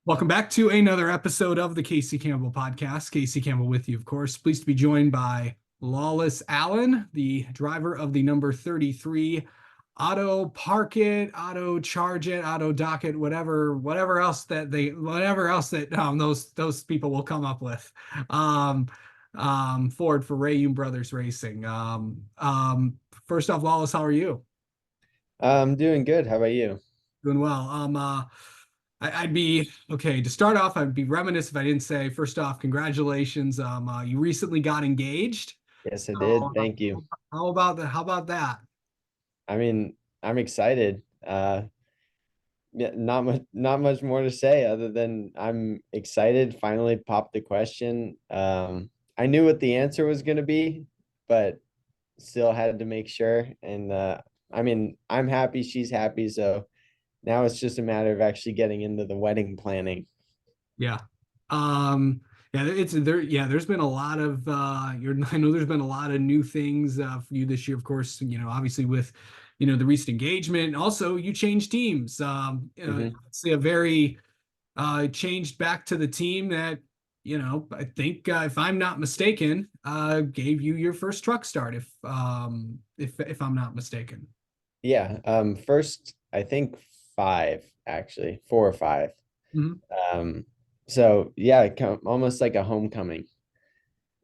Welcome back to another episode of the Casey Campbell podcast. Casey Campbell with you, of course. Pleased to be joined by Lawless Alan, the driver of the number 33 Auto Park It, Auto Charge It, Auto Dock It, whatever else that those people will come up with. Um, Ford for Reaume Brothers Racing. First off, Lawless, how are you? I'm doing good. How about you? Doing well. I'd be okay to start off. I'd be remiss if I didn't say first off, congratulations. You recently got engaged. Yes, I did. So, Thank you. how about that? How about that? I mean, I'm excited. Yeah, not much more to say other than I'm excited. Finally popped the question. I knew what the answer was going to be, but still had to make sure. And I mean, I'm happy, she's happy, so now it's just a matter of actually getting into the wedding planning. Yeah. Yeah, it's there. Yeah, there's been a lot of I know there's been a lot of new things for you this year, of course, obviously with the recent engagement. Also, you changed teams. Mhm. See a very changed back to the team that, I think if I'm not mistaken, gave you your first truck start if I'm not mistaken. Yeah. First, I think five, actually, four or five. Mhm. Um, so yeah, almost like a homecoming.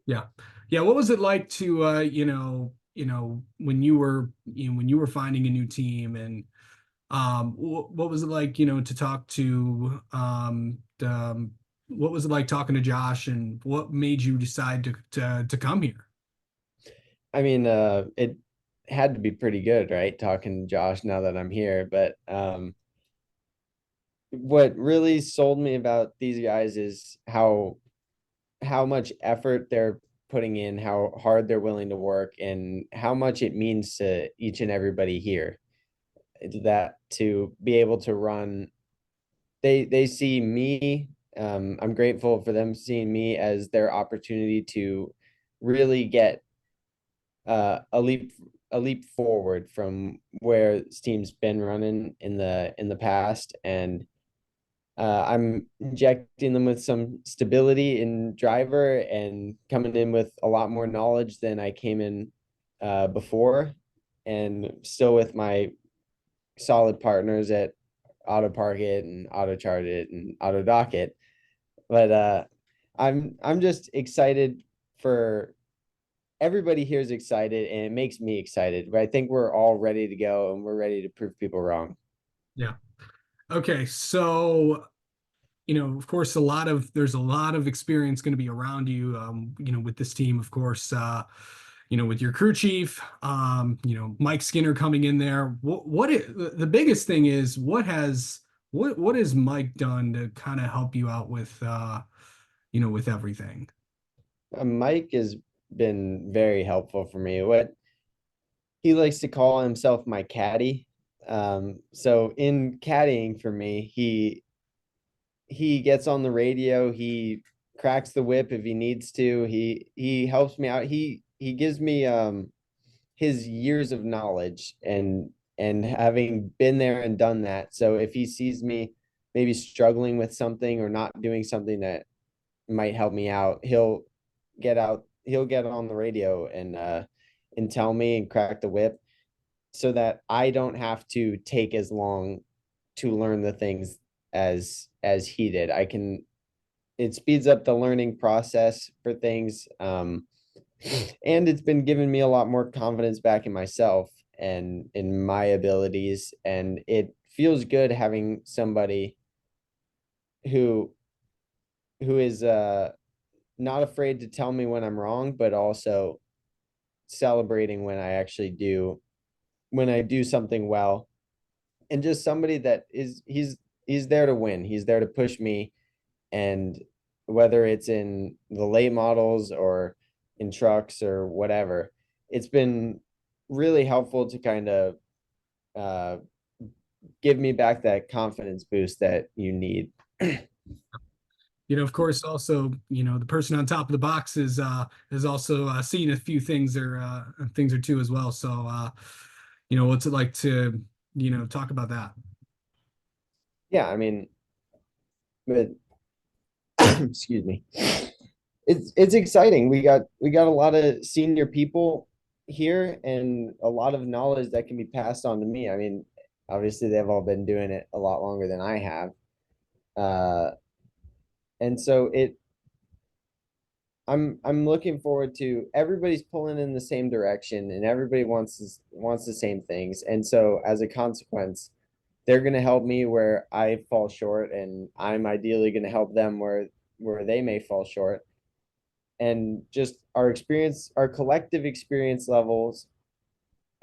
Yeah. Yeah. What was it like to when you were finding a new team and what was it like, to talk to what was it like talking to Josh and what made you decide to come here? I mean, it had to be pretty good, right? Talking to Josh now that I'm here. But what really sold me about these guys is how much effort they're putting in, how hard they're willing to work, and how much it means to each and everybody here. That to be able to run, they see me. I'm grateful for them seeing me as their opportunity to really get a leap forward from where this team's been running in the past, and I'm injecting them with some stability in driver and coming in with a lot more knowledge than I came in before, and still with my solid partners at Auto Park It and Auto Chart It and Auto Dock It. But I'm just excited for everybody here is excited, and it makes me excited. But I think we're all ready to go, and we're ready to prove people wrong. Yeah. Okay. So, of course, there's a lot of experience going to be around you, with this team, of course, with your crew chief, Mike Skinner coming in there. The biggest thing is what has Mike done to kind of help you out with everything? Mike has been very helpful for me. What he likes to call himself my caddy. So in caddying for me, he gets on the radio, he cracks the whip if he needs to. He helps me out. He gives me his years of knowledge and having been there and done that. So if he sees me maybe struggling with something or not doing something that might help me out, he'll get on the radio and tell me and crack the whip so that I don't have to take as long to learn the things as he did. It speeds up the learning process for things. And it's been giving me a lot more confidence back in myself and in my abilities. And it feels good having somebody who who is not afraid to tell me when I'm wrong, but also celebrating when I do something well. And just somebody that he's there to win. He's there to push me, and whether it's in the late models or in trucks or whatever, it's been really helpful to kind of uh, give me back that confidence boost that you need. Of course, also, the person on top of the box is also seen a few things or two as well. So, what's it like to, talk about that? Yeah, I mean, but excuse me. It's exciting. We got a lot of senior people here and a lot of knowledge that can be passed on to me. I mean, obviously they've all been doing it a lot longer than I have. Uh, and so I'm looking forward to everybody's pulling in the same direction and everybody wants the same things. And so as a consequence, they're going to help me where I fall short, and I'm ideally going to help them where they may fall short. And just our experience, our collective experience levels,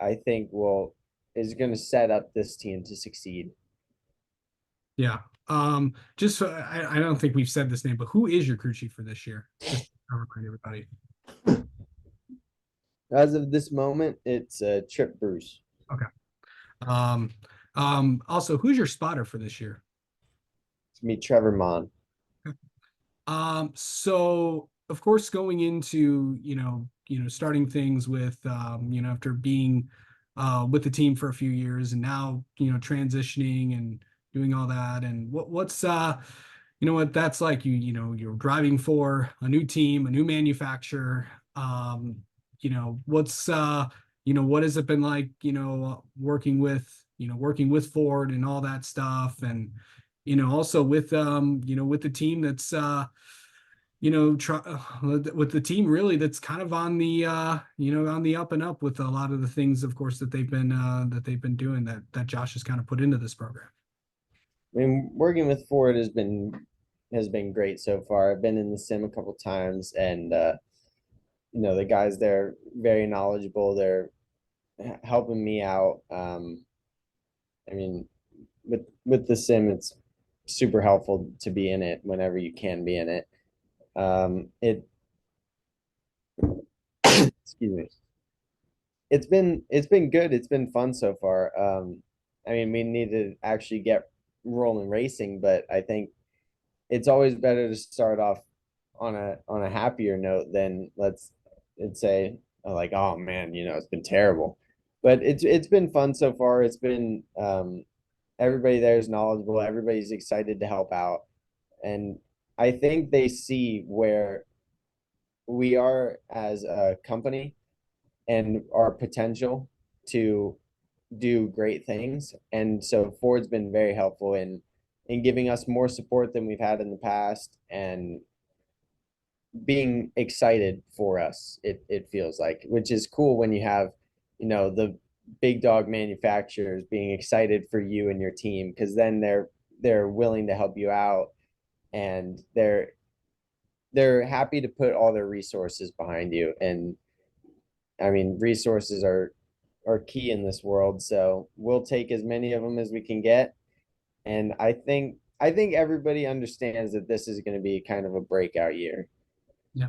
I think will is going to set up this team to succeed. Yeah. Just so I don't think we've said this name, but who is your crew chief for this year? Just to remind everybody. As of this moment, it's Trip Bruce. Okay. Um, also, who's your spotter for this year? It's me, Trevor Mon. So of course, going into, starting things with, after being with the team for a few years and now, transitioning and doing all that. And what's what that's like, you're driving for a new team, a new manufacturer. What's what has it been like, working with Ford and all that stuff, and also with with the team that's with the team really that's kind of on the on the up and up with a lot of the things, of course, that they've been doing, that Josh has kind of put into this program. I mean, working with Ford has been great so far. I've been in the sim a couple times, and the guys there very knowledgeable. They're helping me out. I mean, with the sim, it's super helpful to be in it whenever you can be in it. It excuse me. It's been good. It's been fun so far. I mean, we need to actually get rolling racing, but I think it's always better to start off on a happier note than let's say like, oh man, it's been terrible. But it's been fun so far. It's been everybody there is knowledgeable. Everybody's excited to help out, and I think they see where we are as a company and our potential to do great things. And so Ford's been very helpful in giving us more support than we've had in the past and being excited for us. It feels like, which is cool when you have, the big dog manufacturers being excited for you and your team, because then they're willing to help you out, and they're happy to put all their resources behind you. And I mean, resources are key in this world, so we'll take as many of them as we can get. And I think everybody understands that this is going to be kind of a breakout year. Yeah.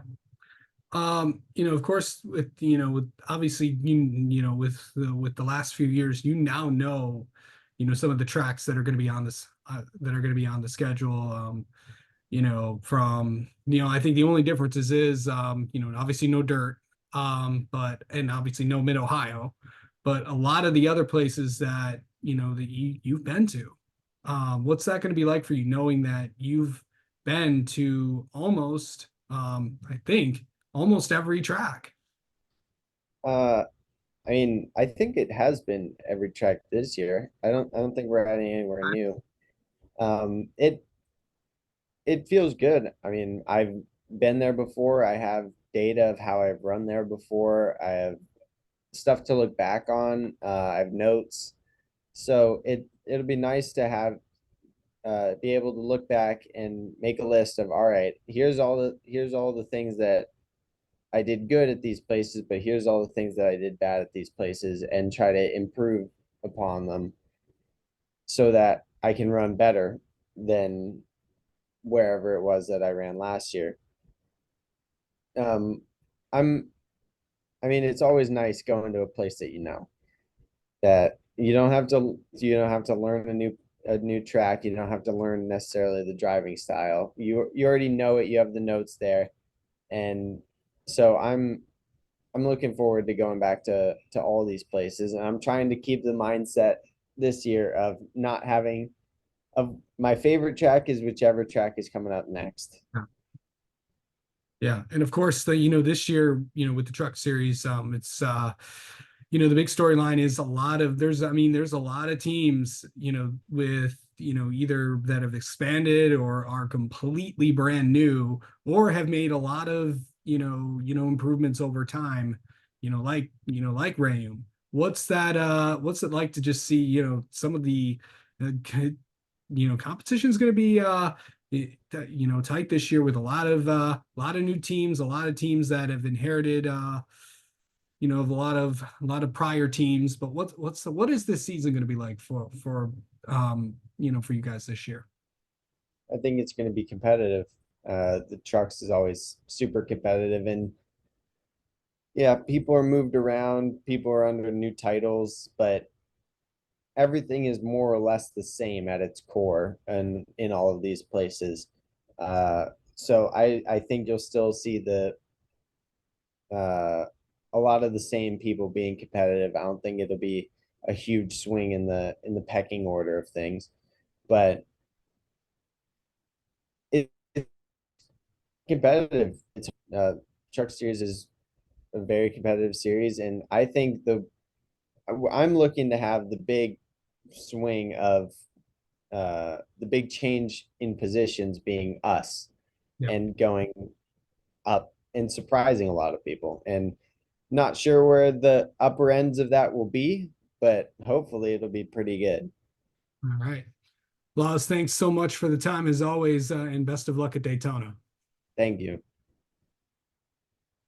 Of course, with obviously, with the last few years, now know, some of the tracks that are going to be on this, that are going to be on the schedule. From, I think the only difference is obviously no dirt, but and obviously no mid Ohio, but a lot of the other places that, that you've been to. What's that going to be like for you, knowing that you've been to almost, I think, almost every track? Uh, I mean, I think it has been every track this year. I don't think we're adding anywhere new. It feels good. I mean, I've been there before. I have data of how I've run there before. I have stuff to look back on. I have notes. So it'll be nice to have be able to look back and make a list of, all right, here's all the things that I did good at these places, but here's all the things that I did bad at these places, and try to improve upon them so that I can run better than wherever it was that I ran last year. Um, I'm, I mean, it's always nice going to a place that that you don't have to learn a new track. You don't have to learn necessarily the driving style. You already know it. You have the notes there, and so I'm looking forward to going back to all these places, and I'm trying to keep the mindset this year of not having of my favorite track is whichever track is coming up next. Yeah, and of course the this year with the truck series, it's the big storyline is a lot of there's a lot of teams with either that have expanded or are completely brand new or have made a lot of improvements over time, like Reaume. What's it like to just see some of the uh, competition is going to be tight this year with a lot of new teams, a lot of teams that have inherited a lot of prior teams. But what is this season going to be like for you guys this year? I think it's going to be competitive. The trucks is always super competitive, and yeah, people are moved around, people are under new titles, but everything is more or less the same at its core and in all of these places. So I think you'll still see uh, a lot of the same people being competitive. I don't think it'll be a huge swing in the pecking order of things, but it's competitive. It's Truck Series is a very competitive series, and I think I'm looking to have the big swing of the big change in positions being us Yeah. and going up and surprising a lot of people. And not sure where the upper ends of that will be, but hopefully it'll be pretty good. All right. Laws, thanks so much for the time as always, and best of luck at Daytona. Thank you.